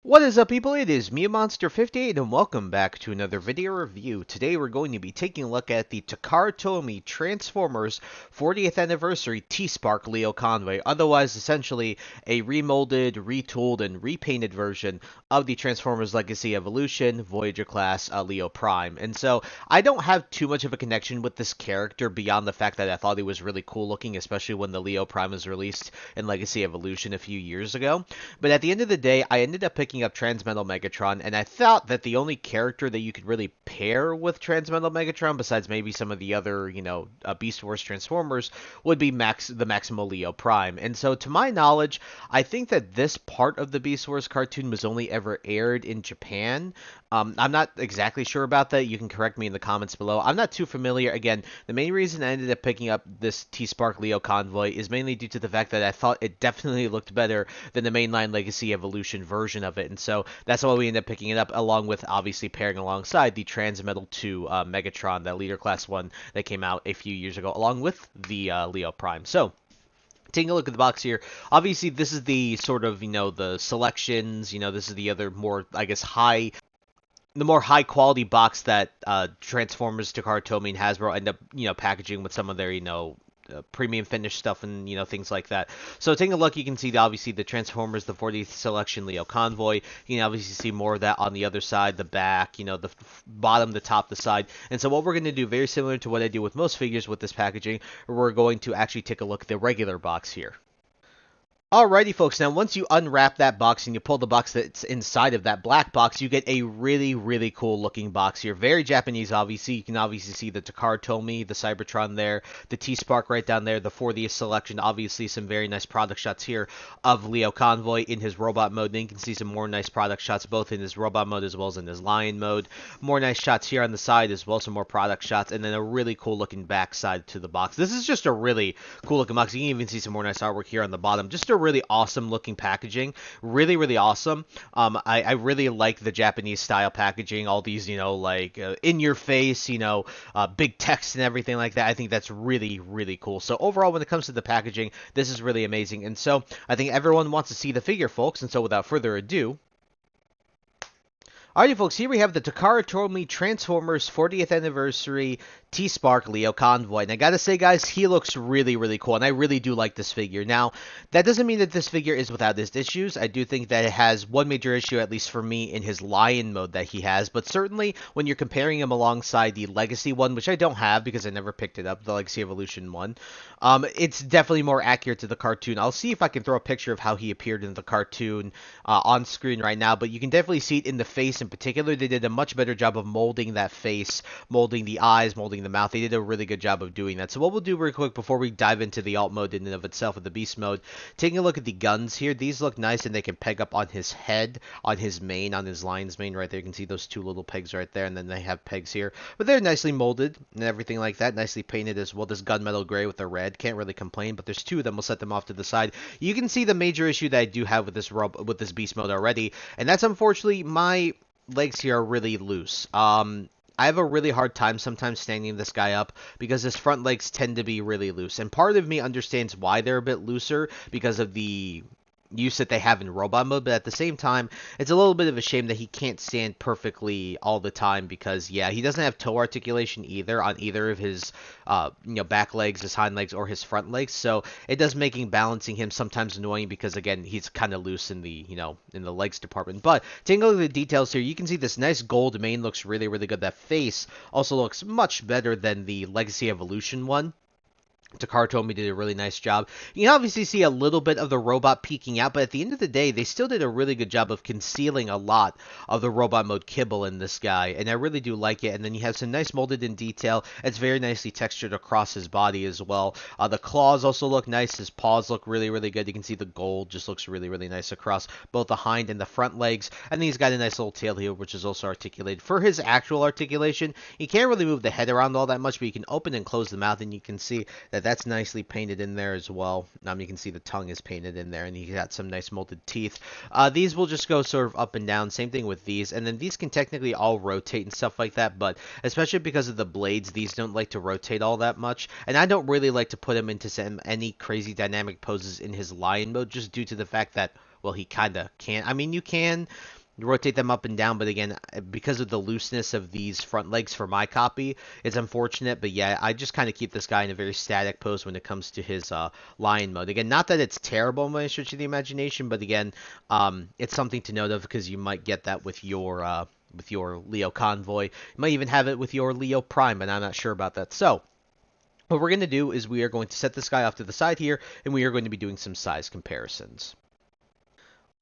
What is up, people? It is me, Monster58, and welcome back to another video review. Today we're going to be taking a look at the Takara Tomy Transformers 40th Anniversary T-Spark Lio Convoy, otherwise essentially a remolded, retooled, and repainted version of the Transformers Legacy Evolution Voyager class Leo Prime. And so I don't have too much of a connection with this character beyond the fact that I thought he was really cool looking, especially when the Leo Prime was released in Legacy Evolution a few years ago. But at the end of the day, I ended up picking up Transmetal Megatron, and I thought that the only character that you could really pair with Transmetal Megatron, besides maybe some of the other, Beast Wars Transformers, would be the Maximo Leo Prime. And so, to my knowledge, I think that this part of the Beast Wars cartoon was only ever aired in Japan. I'm not exactly sure about that. You can correct me in the comments below. I'm not too familiar. Again, the main reason I ended up picking up this T-Spark Leo Convoy is mainly due to the fact that I thought it definitely looked better than the mainline Legacy Evolution version of it. And so that's why we ended up picking it up, along with obviously pairing alongside the Transmetal 2 Megatron, that Leader Class 1 that came out a few years ago, along with the Leo Prime. So, taking a look at the box here, obviously this is the sort of, the selections, this is the other more, I guess, the more high quality box that Transformers, Takara Tomy, and Hasbro end up, packaging with some of their, premium finish stuff and things like that. So taking a look, you can see obviously the Transformers, the 40th selection Leo Convoy. You can obviously see more of that on the other side, the back, the bottom, the top, the side. And so what we're going to do, very similar to what I do with most figures with this packaging, we're going to actually take a look at the regular box here. Alrighty, folks, now once you unwrap that box and you pull the box that's inside of that black box, you get a really, really cool looking box here. Very Japanese, obviously. You can obviously see the Takara Tomy, the Cybertron there, the T-Spark right down there, the 40th selection. Obviously, some very nice product shots here of Leo Convoy in his robot mode. Then you can see some more nice product shots both in his robot mode as well as in his lion mode. More nice shots here on the side as well, some more product shots, and then a really cool looking back side to the box. This is just a really cool looking box. You can even see some more nice artwork here on the bottom. Just a really awesome looking packaging. Really, really awesome. I really like the Japanese style packaging. All these, in your face, big text and everything like that. I think that's really, really cool. So overall, when it comes to the packaging, this is really amazing. And so I think everyone wants to see the figure, folks. And so without further ado, alrighty, folks, here we have the Takara Tomy Transformers 40th Anniversary T-Spark Leo Convoy. And I gotta say, guys, he looks really, really cool, and I really do like this figure. Now, that doesn't mean that this figure is without its issues. I do think that it has one major issue, at least for me, in his Lion mode that he has. But certainly, when you're comparing him alongside the Legacy one, which I don't have because I never picked it up, the Legacy Evolution one, it's definitely more accurate to the cartoon. I'll see if I can throw a picture of how he appeared in the cartoon on screen right now, but you can definitely see it in the face in particular. They did a much better job of molding that face, molding the eyes, molding the mouth. They did a really good job of doing that. So what we'll do real quick before we dive into the alt mode in and of itself, of the beast mode, taking a look at the guns here. These look nice, and they can peg up on his head, on his mane, on his lion's mane right there. You can see those two little pegs right there, and then they have pegs here. But they're nicely molded and everything like that. Nicely painted as well. This gunmetal gray with the red. Can't really complain, but there's two of them. We'll set them off to the side. You can see the major issue that I do have with this beast mode already, and that's unfortunately my legs here are really loose. I have a really hard time sometimes standing this guy up because his front legs tend to be really loose. And part of me understands why they're a bit looser because of the use that they have in robot mode, but at the same time, it's a little bit of a shame that he can't stand perfectly all the time because, yeah, he doesn't have toe articulation either on either of his, back legs, his hind legs, or his front legs. So it does making balancing him sometimes annoying because, again, he's kind of loose in the, in the legs department. But taking a look at the details here, you can see this nice gold mane looks really, really good. That face also looks much better than the Legacy Evolution one. Takara Tomy did a really nice job. You can obviously see a little bit of the robot peeking out, but at the end of the day, they still did a really good job of concealing a lot of the robot mode kibble in this guy, and I really do like it. And then you have some nice molded in detail. It's very nicely textured across his body as well. The claws also look nice. His paws look really, really good. You can see the gold just looks really, really nice across both the hind and the front legs. And then he's got a nice little tail here, which is also articulated. For his actual articulation, you can't really move the head around all that much, but you can open and close the mouth, and you can see that that's nicely painted in there as well. You can see the tongue is painted in there, and he got some nice molded teeth. These will just go sort of up and down. Same thing with these, and then these can technically all rotate and stuff like that, but especially because of the blades, these don't like to rotate all that much. And I don't really like to put him into any crazy dynamic poses in his lion mode, just due to the fact that, well, he kind of can't. I mean, you can rotate them up and down, but again, because of the looseness of these front legs for my copy, it's unfortunate. But yeah, I just kind of keep this guy in a very static pose when it comes to his lion mode. Again, not that it's terrible by any stretch of the imagination, but again, it's something to note of, because you might get that with your Lio Convoy. You might even have it with your Lio Prime, but I'm not sure about that. So what we're going to do is we are going to set this guy off to the side here, and we are going to be doing some size comparisons.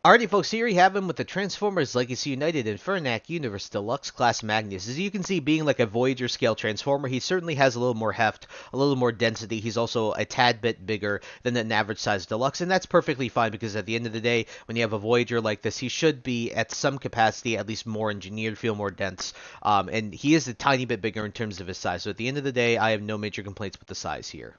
Alrighty, folks, here you have him with the Transformers Legacy United Infernac Universe Deluxe Class Magnus. As you can see, being like a Voyager scale Transformer, he certainly has a little more heft, a little more density. He's also a tad bit bigger than an average size Deluxe, and that's perfectly fine, because at the end of the day, when you have a Voyager like this, he should be, at some capacity, at least more engineered, feel more dense, and he is a tiny bit bigger in terms of his size. So at the end of the day, I have no major complaints with the size here.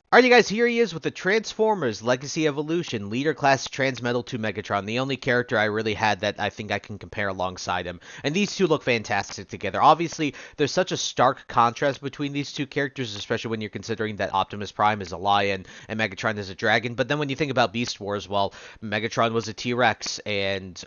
Alrighty guys, here he is with the Transformers Legacy Evolution Leader Class Transmetal 2 Megatron, the only character I really had that I think I can compare alongside him. And these two look fantastic together. Obviously, there's such a stark contrast between these two characters, especially when you're considering that Optimus Prime is a lion and Megatron is a dragon. But then when you think about Beast Wars, well, Megatron was a T-Rex and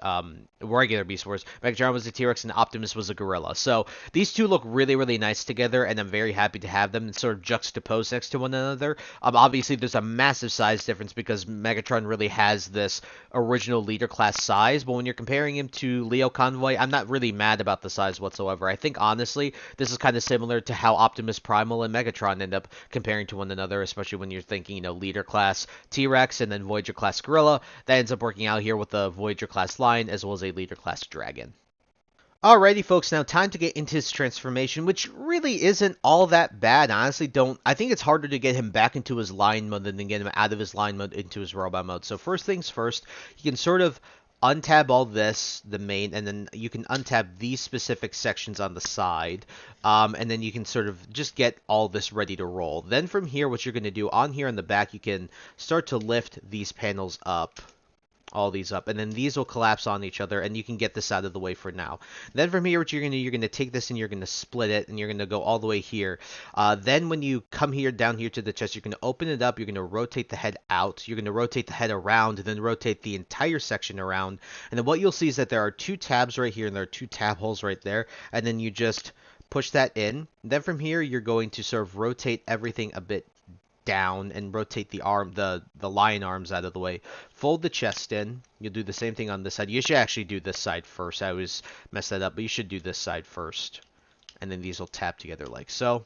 regular Beast Wars, Megatron was a T-Rex and Optimus was a gorilla. So these two look really, really nice together, and I'm very happy to have them sort of juxtaposed next to one another. Obviously, there's a massive size difference because Megatron really has this original leader class size, but when you're comparing him to Lio Convoy, I'm not really mad about the size whatsoever. I think, honestly, this is kind of similar to how Optimus Primal and Megatron end up comparing to one another, especially when you're thinking, leader class T-Rex and then Voyager class Gorilla. That ends up working out here with the Voyager class Lion as well as a leader class Dragon. Alrighty, folks, now time to get into his transformation, which really isn't all that bad. I honestly don't. I think it's harder to get him back into his lion mode than to get him out of his lion mode into his robot mode. So first things first, you can sort of untab all this, the main, and then you can untab these specific sections on the side, and then you can sort of just get all this ready to roll. Then from here, what you're going to do on here in the back, you can start to lift these panels up. All these up, and then these will collapse on each other, and you can get this out of the way for now. Then from here, what you're going to do, you're going to take this and you're going to split it, and you're going to go all the way here. Then when you come here, down here to the chest, you're going to open it up, you're going to rotate the head out, you're going to rotate the head around, and then rotate the entire section around. And then what you'll see is that there are two tabs right here, and there are two tab holes right there, and then you just push that in. Then from here, you're going to sort of rotate everything a bit down and rotate the lion arms out of the way. Fold the chest in. You'll do the same thing on this side. You should actually do this side first. I always mess that up, but you should do this side first. And then these will tap together like so.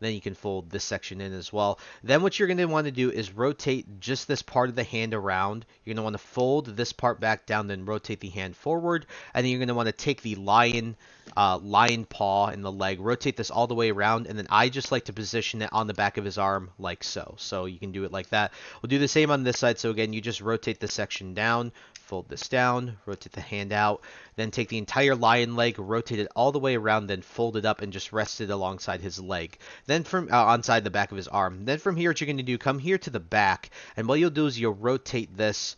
Then you can fold this section in as well. Then what you're going to want to do is rotate just this part of the hand around. You're going to want to fold this part back down, then rotate the hand forward. And then you're going to want to take the lion paw and the leg, rotate this all the way around, and then I just like to position it on the back of his arm like so. So you can do it like that. We'll do the same on this side. So again, you just rotate this section down, fold this down, rotate the hand out, then take the entire lion leg, rotate it all the way around, then fold it up and just rest it alongside his leg. Then from onside the back of his arm. Then from here, what you're going to do, come here to the back, and what you'll do is you'll rotate this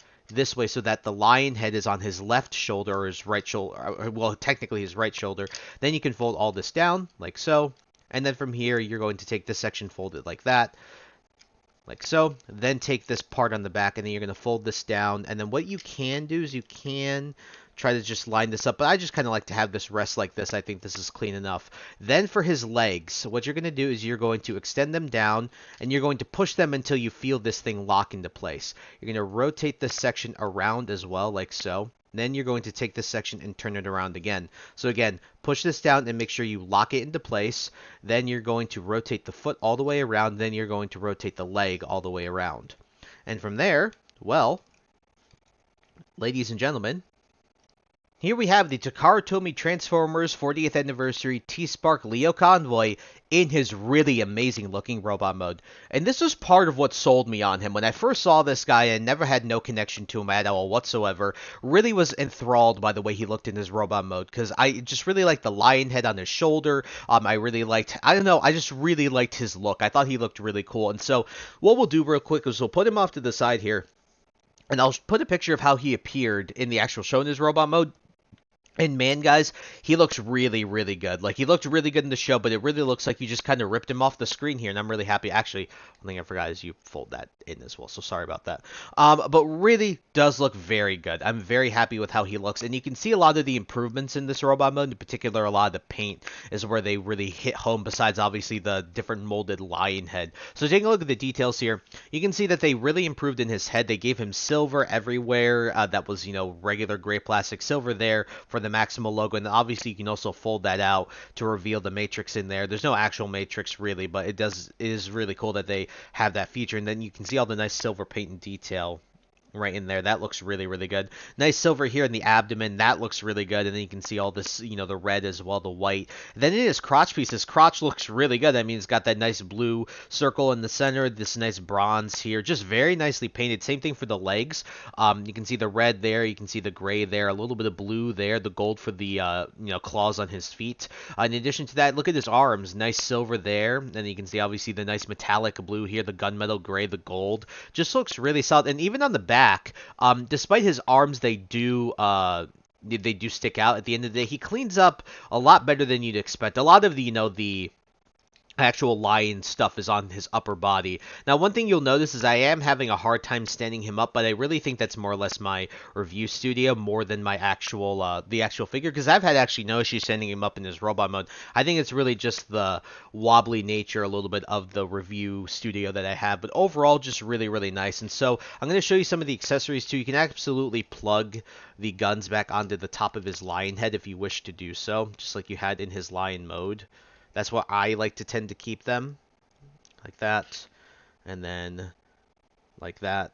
way so that the lion head is on his left shoulder or his right shoulder, well, technically his right shoulder. Then you can fold all this down like so, and then from here, you're going to take this section, fold it like that, like so. Then take this part on the back, and then you're going to fold this down. And then what you can do is you can try to just line this up, but I just kind of like to have this rest like this. I think this is clean enough. Then for his legs, what you're going to do is you're going to extend them down, and you're going to push them until you feel this thing lock into place. You're going to rotate this section around as well, like so. Then you're going to take this section and turn it around again. So again, push this down and make sure you lock it into place. Then you're going to rotate the foot all the way around. Then you're going to rotate the leg all the way around. And from there, well, ladies and gentlemen, Here we have the Takara Tomy Transformers 40th Anniversary T-Spark Lio Convoy in his really amazing looking robot mode. And this was part of what sold me on him. When I first saw this guy and never had no connection to him at all whatsoever, really was enthralled by the way he looked in his robot mode, because I just really liked the lion head on his shoulder. I really liked, I don't know, I just really liked his look. I thought he looked really cool. And so what we'll do real quick is we'll put him off to the side here, and I'll put a picture of how he appeared in the actual show in his robot mode. And man, guys, he looks really, really good. Like, he looked really good in the show, but it really looks like you just kind of ripped him off the screen here, and I'm really happy. Actually, one thing I forgot is you fold that in as well, so sorry about that. But really does look very good. I'm very happy with how he looks, and you can see a lot of the improvements in this robot mode. In particular, a lot of the paint is where they really hit home, besides, obviously, the different molded lion head. So taking a look at the details here, you can see that they really improved in his head. They gave him silver everywhere. That was, you know, regular gray plastic silver there for the Maximal logo, and obviously you can also fold that out to reveal the matrix in there. There's no actual matrix really, but it is really cool that they have that feature. And then you can see all the nice silver paint and detail right in there. That looks really, really good. Nice silver here in the abdomen. That looks really good. And then you can see all this, you know, the red as well, the white. Then in his crotch piece, his crotch looks really good. I mean, it's got that nice blue circle in the center, this nice bronze here. Just very nicely painted. Same thing for the legs. You can see the red there. You can see the gray there. A little bit of blue there. The gold for the, you know, claws on his feet. In addition to that, look at his arms. Nice silver there. And you can see, obviously, the nice metallic blue here. The gunmetal gray, the gold. Just looks really solid. And even on the back, despite his arms, they do stick out at the end of the day. He cleans up a lot better than you'd expect. A lot of the, you know, the actual lion stuff is on his upper body. Now, one thing you'll notice is I am having a hard time standing him up, but I really think that's more or less my review studio more than my actual the actual figure, because I've had actually no issue standing him up in his robot mode. I think it's really just the wobbly nature a little bit of the review studio that I have, but overall just really, really nice. And so I'm going to show you some of the accessories too. You can absolutely plug the guns back onto the top of his lion head if you wish to do so, just like you had in his lion mode. That's what I like to tend to keep them, like that, and then like that.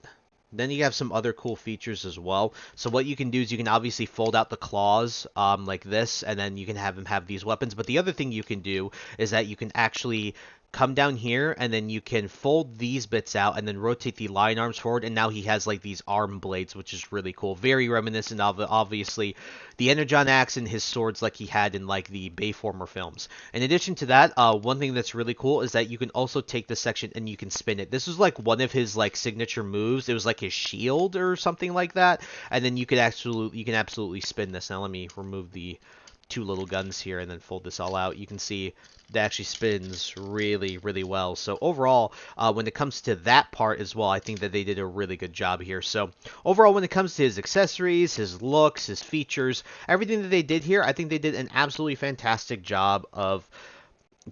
Then you have some other cool features as well. So what you can do is you can obviously fold out the claws like this, and then you can have him have these weapons. But the other thing you can do is that you can actually come down here, and then you can fold these bits out and then rotate the lion arms forward, and now he has like these arm blades, which is really cool. Very reminiscent of, obviously, the Energon axe and his swords like he had in like the Bayformer films. In addition to that, one thing that's really cool is that you can also take this section and you can spin it. This was like one of his like signature moves. It was like his shield or something like that, and then you can absolutely spin this. Now let me remove the two little guns here and then fold this all out. You can see that actually spins really, really well. So overall, when it comes to that part as well, I think that they did a really good job here. So overall, when it comes to his accessories, his looks, his features, everything that they did here, I think they did an absolutely fantastic job of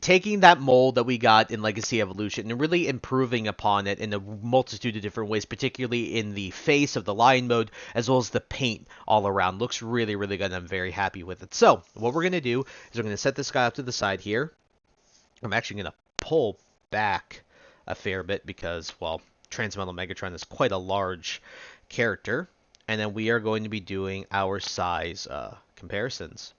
taking that mold that we got in Legacy Evolution and really improving upon it in a multitude of different ways, particularly in the face of the lion mode, as well as the paint all around. Looks really, really good, and I'm very happy with it. So what we're going to do is we're going to set this guy up to the side here. I'm actually going to pull back a fair bit because, well, Transmetal Megatron is quite a large character. And then we are going to be doing our size comparisons.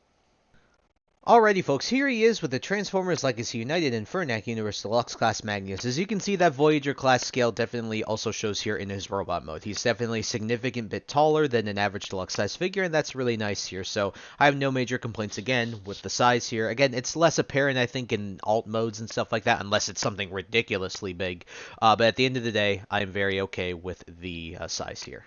Alrighty folks, here he is with the Transformers Legacy United Infernac Universe Deluxe Class Magnus. As you can see, that Voyager class scale definitely also shows here in his robot mode. He's definitely a significant bit taller than an average deluxe size figure, and that's really nice here. So I have no major complaints again with the size here. Again, it's less apparent, I think, in alt modes and stuff like that, unless it's something ridiculously big. But at the end of the day, I'm very okay with the size here.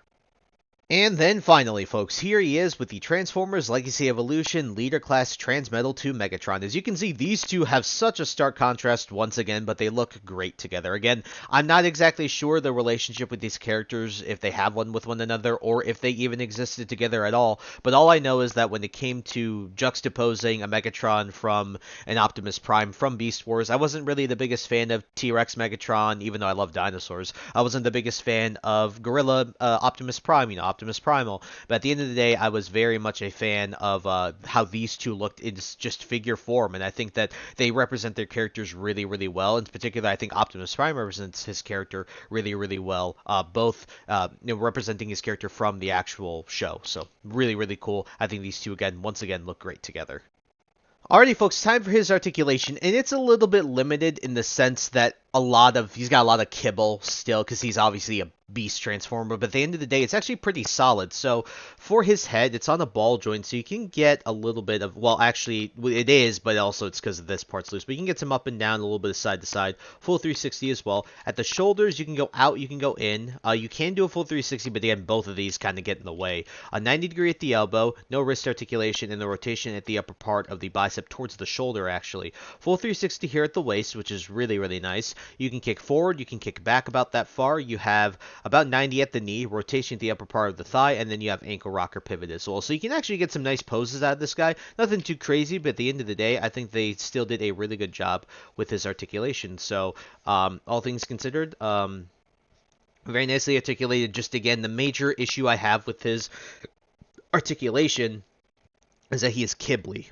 And then finally, folks, here he is with the Transformers Legacy Evolution Leader Class Transmetal 2 Megatron. As you can see, these two have such a stark contrast once again, but they look great together. Again, I'm not exactly sure the relationship with these characters, if they have one with one another, or if they even existed together at all. But all I know is that when it came to juxtaposing a Megatron from an Optimus Prime from Beast Wars, I wasn't really the biggest fan of T-Rex Megatron, even though I love dinosaurs. I wasn't the biggest fan of Gorilla Optimus Prime, you know, Optimus Primal. But at the end of the day, I was very much a fan of how these two looked in just figure form, and I think that they represent their characters really, really well. In particular, I think Optimus Prime represents his character really, really well. Both representing his character from the actual show. So really, really cool. I think these two once again, look great together. Alrighty, folks, time for his articulation, and it's a little bit limited in the sense that he's got a lot of kibble still, because he's obviously a beast transformer, but at the end of the day, it's actually pretty solid. So for his head, it's on a ball joint, so you can get a little bit of, well, actually, it is, but also it's because of this part's loose, but you can get some up and down, a little bit of side to side, full 360 as well. At the shoulders, you can go out, you can go in. You can do a full 360, but again, both of these kind of get in the way. A 90 degree at the elbow, no wrist articulation, and the rotation at the upper part of the bicep towards the shoulder, actually. Full 360 here at the waist, which is really, really nice. You can kick forward, you can kick back about that far. You have about 90 at the knee, rotation at the upper part of the thigh, and then you have ankle rocker pivot as well. So you can actually get some nice poses out of this guy. Nothing too crazy, but at the end of the day, I think they still did a really good job with his articulation. So all things considered, very nicely articulated. Just again, the major issue I have with his articulation is that he is kibbly.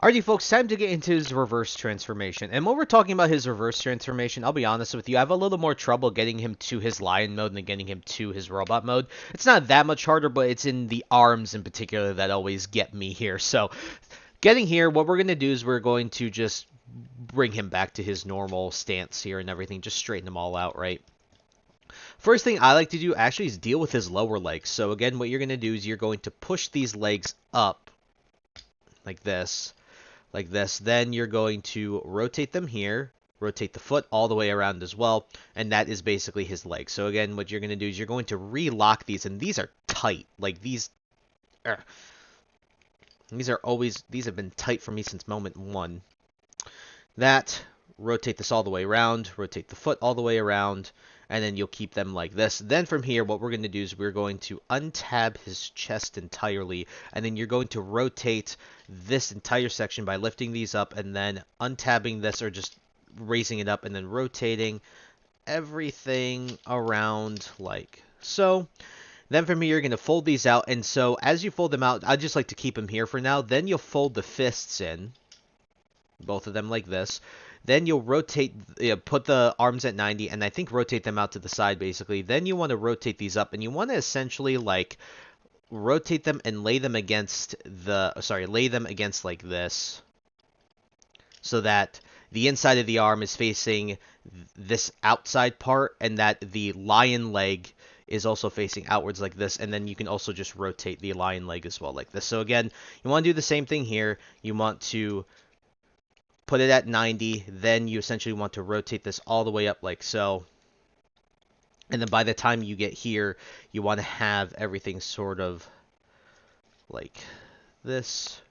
Alrighty, folks, time to get into his reverse transformation. And when we're talking about his reverse transformation, I'll be honest with you, I have a little more trouble getting him to his lion mode than getting him to his robot mode. It's not that much harder, but it's in the arms in particular that always get me here. So, getting here, what we're going to do is we're going to just bring him back to his normal stance here and everything. Just straighten them all out, right? First thing I like to do actually is deal with his lower legs. So, again, what you're going to do is you're going to push these legs up like this. Then you're going to rotate them here, rotate the foot all the way around as well, and that is basically his leg. So again, what you're going to do is you're going to relock these, and these are tight. Like these have been tight for me since moment one. Rotate this all the way around, rotate the foot all the way around, and then you'll keep them like this. Then from here, what we're going to do is we're going to untab his chest entirely, and then you're going to rotate this entire section by lifting these up and then untabbing this or just raising it up and then rotating everything around like so. Then from here, you're going to fold these out, and so as you fold them out, I just like to keep them here for now. Then you'll fold the fists in, both of them like this. Then you'll rotate, put the arms at 90, and I think rotate them out to the side, basically. Then you want to rotate these up, and you want to essentially, like, rotate them and lay them against like this, so that the inside of the arm is facing this outside part, and that the lion leg is also facing outwards like this, and then you can also just rotate the lion leg as well like this. So again, you want to do the same thing here. You want to put it at 90, then you essentially want to rotate this all the way up like so. And then by the time you get here, you want to have everything sort of like this.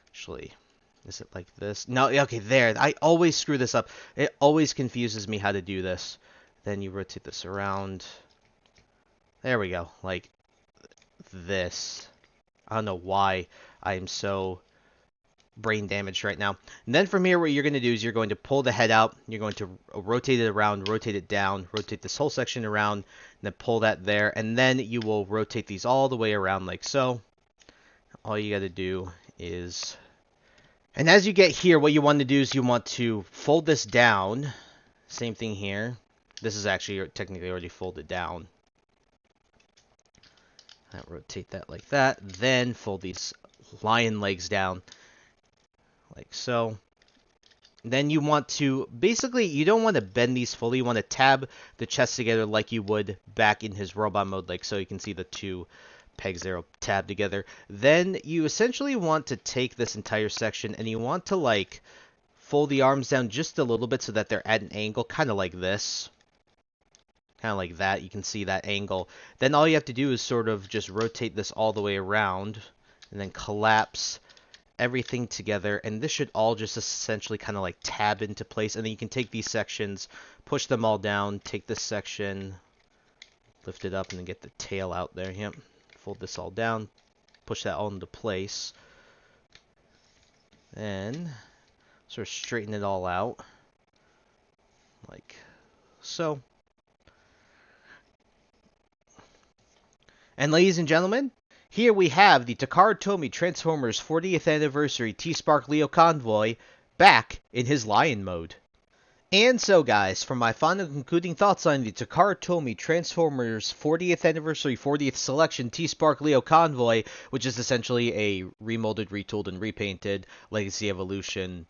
Actually, is it like this? No, okay, there. I always screw this up. It always confuses me how to do this. Then you rotate this around. There we go. Like this. I don't know why I am so brain damaged right now. And then from here, what you're going to do is you're going to pull the head out. You're going to rotate it around, rotate it down, rotate this whole section around, and then pull that there. And then you will rotate these all the way around like so. All you got to do is... And as you get here, what you want to do is you want to fold this down. Same thing here. This is actually technically already folded down. Rotate that like that. Then fold these lion legs down like so. Then you want to, basically, you don't want to bend these fully. You want to tab the chest together like you would back in his robot mode, like so. You can see the two pegs there tab together. Then you essentially want to take this entire section and you want to like fold the arms down just a little bit so that they're at an angle, kind of like this. Kind of like that. You can see that angle. Then all you have to do is sort of just rotate this all the way around and then collapse everything together, and this should all just essentially kind of like tab into place. And then you can take these sections, push them all down, take this section, lift it up, and then get the tail out there. Yep. Fold this all down, push that all into place, and sort of straighten it all out like so. And ladies and gentlemen, here we have the Takara Tomy Transformers 40th Anniversary T-Spark Lio Convoy back in his Lion mode. And so guys, for my final concluding thoughts on the Takara Tomy Transformers 40th Anniversary 40th Selection T-Spark Lio Convoy, which is essentially a remolded, retooled, and repainted Legacy Evolution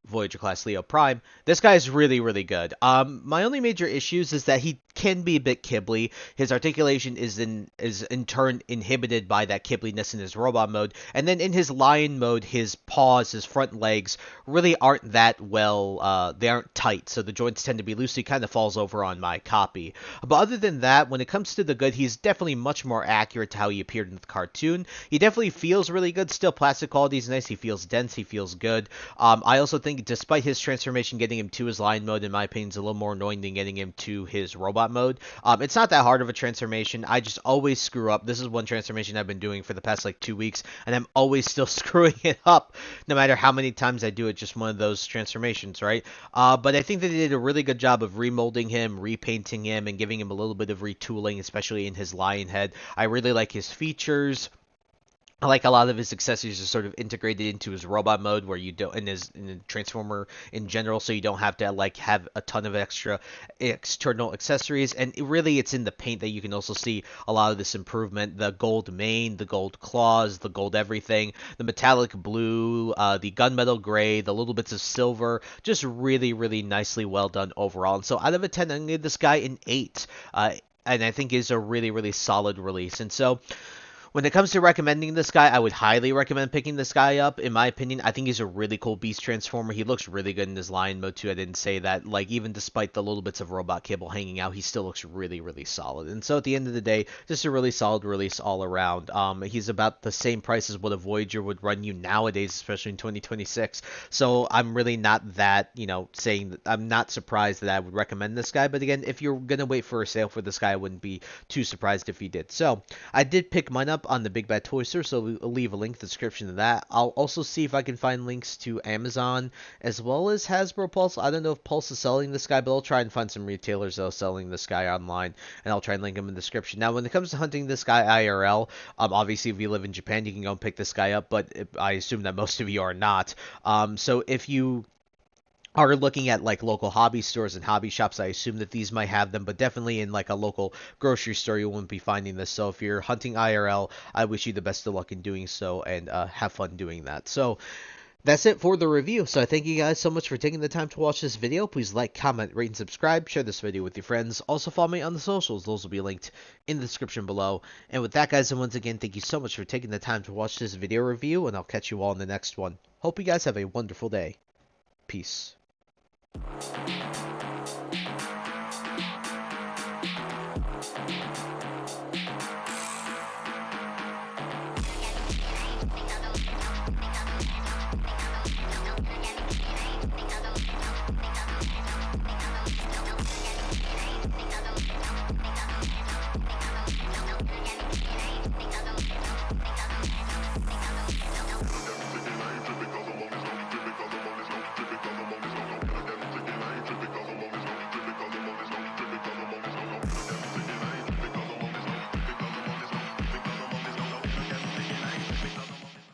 Voyager class Leo Prime. This guy is really, really good. My only major issues is that he can be a bit kibbly. His articulation is in turn inhibited by that kibbliness in his robot mode, and then in his lion mode, his paws, his front legs really aren't that well. They aren't tight, so the joints tend to be loose. He kind of falls over on my copy. But other than that, when it comes to the good, he's definitely much more accurate to how he appeared in the cartoon. He definitely feels really good. Still, plastic quality is nice. He feels dense. He feels good. I also think, despite his transformation, getting him to his lion mode, in my opinion, is a little more annoying than getting him to his robot mode. It's not that hard of a transformation. I just always screw up. This is one transformation I've been doing for the past like 2 weeks, and I'm always still screwing it up, no matter how many times I do it. Just one of those transformations, right? But I think that they did a really good job of remolding him, repainting him, and giving him a little bit of retooling, especially in his lion head. I really like his features. I like a lot of his accessories are sort of integrated into his robot mode, where you don't, in the Transformer in general, so you don't have to like have a ton of extra external accessories. And really, it's in the paint that you can also see a lot of this improvement: the gold mane, the gold claws, the gold everything, the metallic blue, the gunmetal gray, the little bits of silver. Just really, really nicely well done overall. And so, out of a 10, I'm gonna give this guy an 8. And I think is a really, really solid release. And so, when it comes to recommending this guy, I would highly recommend picking this guy up. In my opinion, I think he's a really cool Beast Transformer. He looks really good in his Lion mode too. I didn't say that. Like, even despite the little bits of robot cable hanging out, he still looks really, really solid. And so at the end of the day, just a really solid release all around. He's about the same price as what a Voyager would run you nowadays, especially in 2026. So I'm really not that, saying that I'm not surprised that I would recommend this guy. But again, if you're going to wait for a sale for this guy, I wouldn't be too surprised if he did. So I did pick mine up on the Big Bad Toy Store, so I'll leave a link in the description to that. I'll also see if I can find links to Amazon as well as Hasbro Pulse. I don't know if Pulse is selling this guy, but I'll try and find some retailers that are selling this guy online, and I'll try and link them in the description. Now, when it comes to hunting this guy IRL, obviously if you live in Japan, you can go and pick this guy up, but I assume that most of you are not. So if you are looking at like local hobby stores and hobby shops, I assume that these might have them, but definitely in like a local grocery store you wouldn't be finding this. So if you're hunting IRL, I wish you the best of luck in doing so, and have fun doing that. So that's it for the review. So I thank you guys so much for taking the time to watch this video. Please like, comment, rate, and subscribe. Share this video with your friends. Also follow me on the socials. Those will be linked in the description below. And with that, guys, and once again, thank you so much for taking the time to watch this video review, and I'll catch you all in the next one. Hope you guys have a wonderful day. Peace.